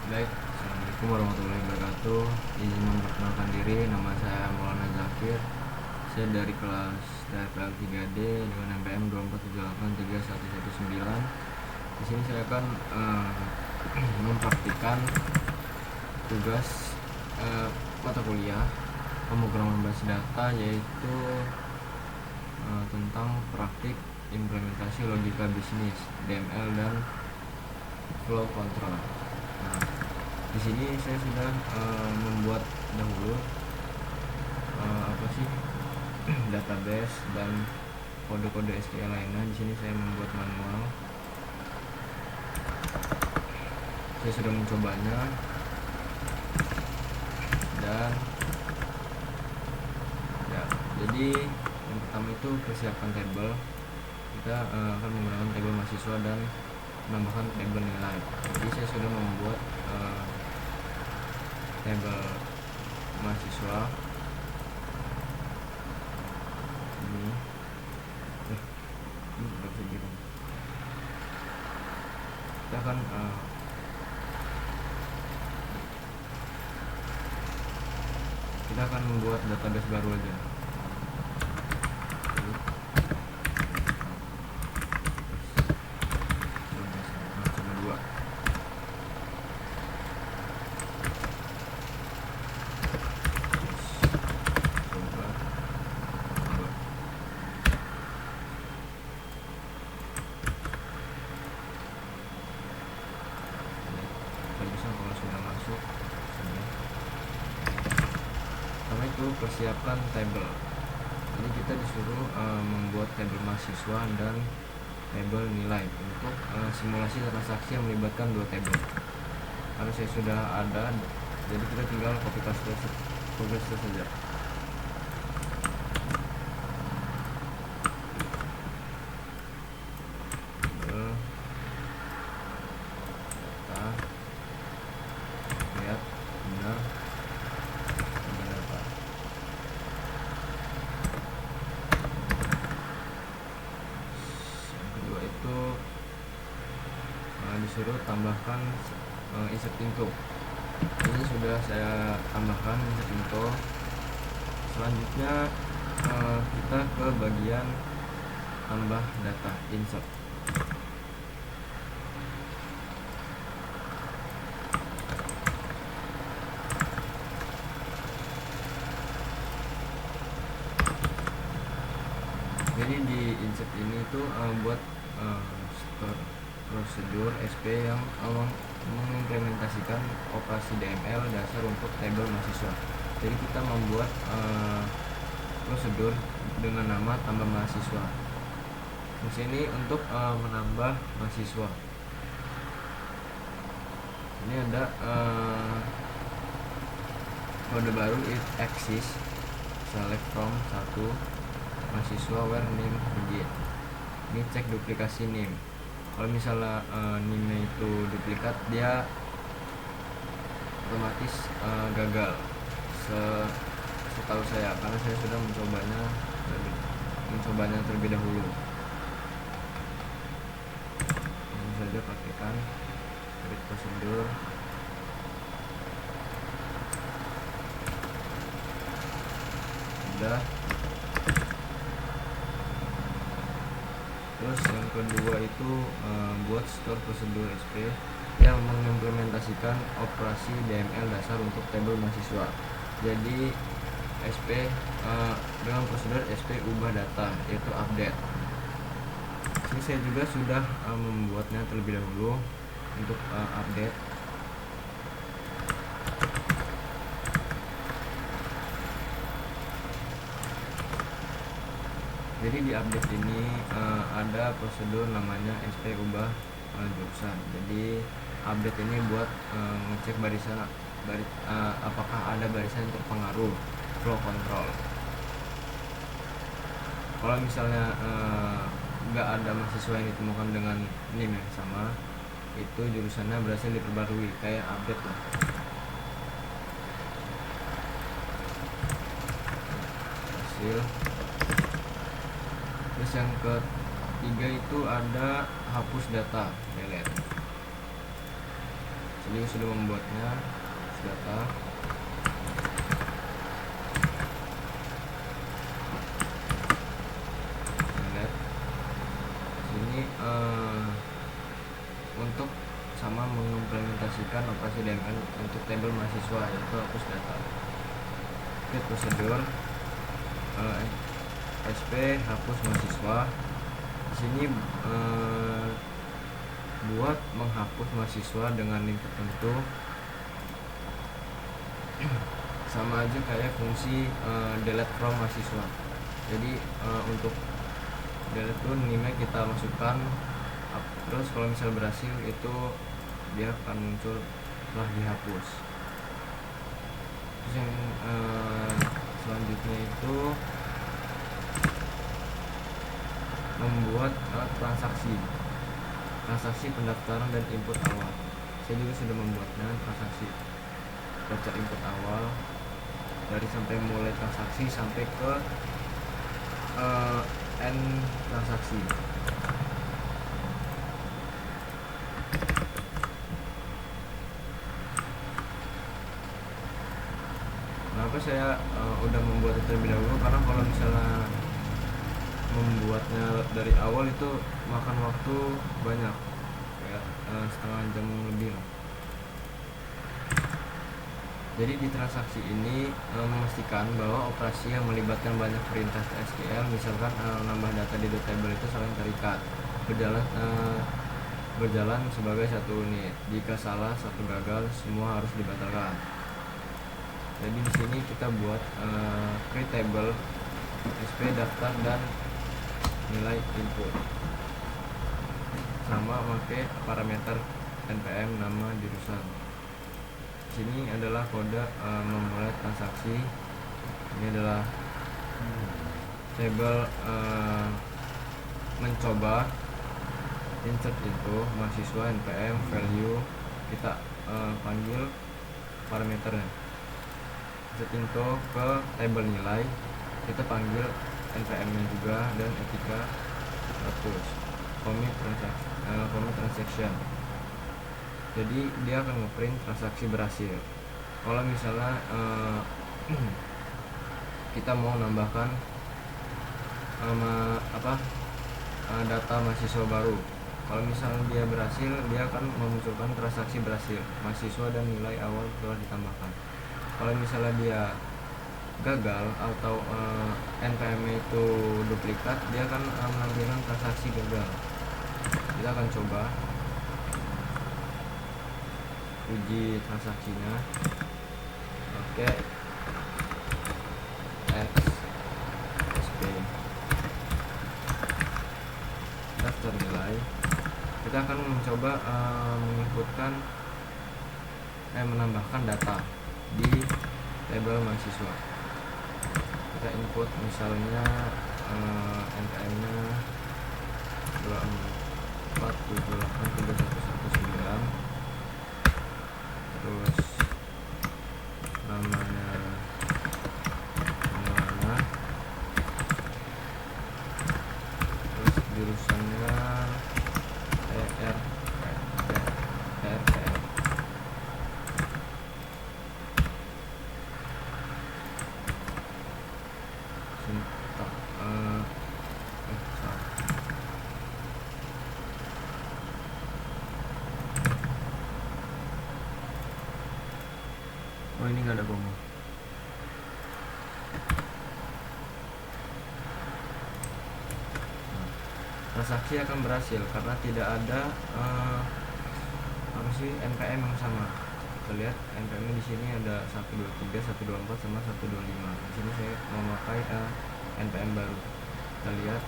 Baik, Assalamualaikum warahmatullahi wabarakatuh. Izin memperkenalkan diri, nama saya Maulana Zakir. Saya dari kelas TFL 3D dengan NPM 2478319. Di sini saya akan mempraktikkan tugas mata kuliah pemrograman basis data, yaitu tentang praktik implementasi logika bisnis DML dan flow control. Nah, di sini saya sudah membuat dahulu database dan kode-kode SQL lainnya. Di sini saya membuat manual. Saya sudah mencobanya dan ya, jadi yang pertama itu persiapkan tabel. Kita akan menggunakan tabel mahasiswa dan menambahkan tabel nilai. Jadi saya sudah membuat tabel mahasiswa ini. Kita akan membuat database baru aja. Kalau sudah masuk, pertama itu persiapkan tabel. Jadi kita disuruh membuat tabel mahasiswa dan tabel nilai untuk simulasi transaksi yang melibatkan dua tabel. Karena saya sudah ada, jadi kita tinggal copy paste saja. Lihat benar data. Yang kedua itu disuruh tambahkan insert into. Ini sudah saya tambahkan insert into. Selanjutnya kita ke bagian tambah data, insert. Jadi di insert ini itu buat store prosedur SP yang mengimplementasikan operasi DML dasar untuk tabel mahasiswa. Jadi kita membuat prosedur dengan nama tambah mahasiswa. Fungsi ini untuk menambah mahasiswa. Ini ada kode baru, it exists select from 1 mahasiswa where name begin. Ini cek duplikasi name. Kalau misalnya name itu duplikat, dia otomatis gagal. Setahu saya, karena saya sudah mencobanya terlebih dahulu. Ini saja praktikan create prosedur. Sudah. Terus yang kedua itu buat store prosedur SP yang mengimplementasikan operasi DML dasar untuk tabel mahasiswa. Jadi SP dengan prosedur SP ubah data, yaitu update. Ini saya juga sudah membuatnya terlebih dahulu untuk update. Jadi di update ini ada prosedur namanya SP ubah jurusan. Jadi update ini buat ngecek apakah ada barisan yang terpengaruh, flow control. Kalau misalnya nggak ada mahasiswa yang ditemukan dengan name yang sama, itu jurusannya berhasil diperbarui, kayak update lah. Hasil. Terus yang ketiga itu ada hapus data, delete. Saya juga sudah membuatnya. Data lihat sini untuk sama mengimplementasikan operasi DML untuk tabel mahasiswa, yaitu hapus data. Oke, prosedur SP hapus mahasiswa. Di sini buat menghapus mahasiswa dengan link tertentu sama aja kayak fungsi delete from mahasiswa. Jadi untuk delete itu name kita masukkan, terus kalau misal berhasil itu dia akan muncul setelah dihapus. Terus yang selanjutnya itu membuat transaksi pendaftaran dan input awal. Saya juga sudah membuatnya, transaksi baca input awal dari sampai mulai transaksi sampai ke end transaksi. Kenapa saya udah membuat itu terlebih dahulu? Karena kalau misalnya membuatnya dari awal itu makan waktu banyak, kayak setengah jam lebih lah. Jadi di transaksi ini memastikan bahwa operasi yang melibatkan banyak perintah SQL, misalkan nambah data di table itu saling terikat, berjalan sebagai satu unit. Jika salah satu gagal, semua harus dibatalkan. Jadi di sini kita buat create table, SP daftar dan nilai input, sama pakai parameter npm nama jurusan. Sini adalah kode memulai transaksi. Ini adalah table mencoba, insert itu mahasiswa npm value, kita panggil parameternya, insert into ke table nilai, kita panggil npm nya juga, dan etika 100 commit transaction. Jadi dia akan ngeprint transaksi berhasil. Kalau misalnya kita mau nambahkan data mahasiswa baru, kalau misalnya dia berhasil, dia akan memunculkan transaksi berhasil, mahasiswa dan nilai awal telah ditambahkan. Kalau misalnya dia gagal atau npm itu duplikat, dia akan menampilkan transaksi gagal. Kita akan coba uji transaksinya. Oke, X SP daftar nilai. Kita akan mencoba menambahkan data di tabel mahasiswa. Kita input misalnya npm nya 24783119, terus namanya mana, terus jurusannya ER. Oh, ini nggak ada koma. Transaksi akan berhasil karena tidak ada npm yang sama. Kita lihat npm di sini ada 123, 124 sama 125. Di sini saya memakai npm baru. Kita lihat,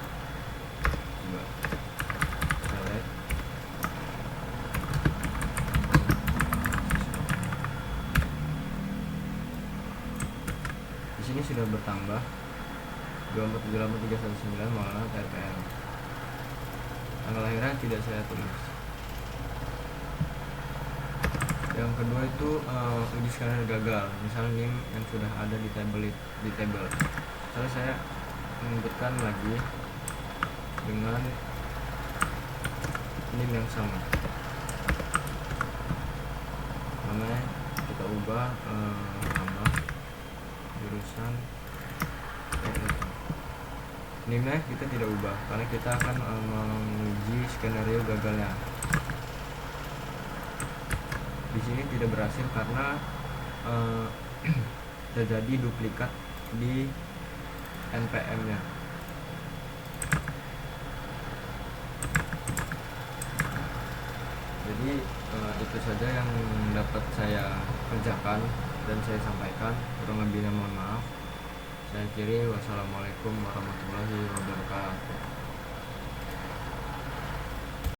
coba kita lihat. Di sini sudah bertambah 2478319 malah TPM. Tanggal lahirnya tidak saya tulis. Yang kedua itu uji scanner gagal, misalnya name yang sudah ada di table. Misalnya saya menyebutkan lagi dengan name yang sama. ubah nama jurusan NIM-nya kita tidak ubah karena kita akan menguji skenario gagalnya. Di sini tidak berhasil karena terjadi duplikat di NPM-nya. Jadi itu saja yang dapat saya kerjakan dan saya sampaikan. Kurang lebihnya mohon maaf. Saya akhiri, wassalamualaikum warahmatullahi wabarakatuh.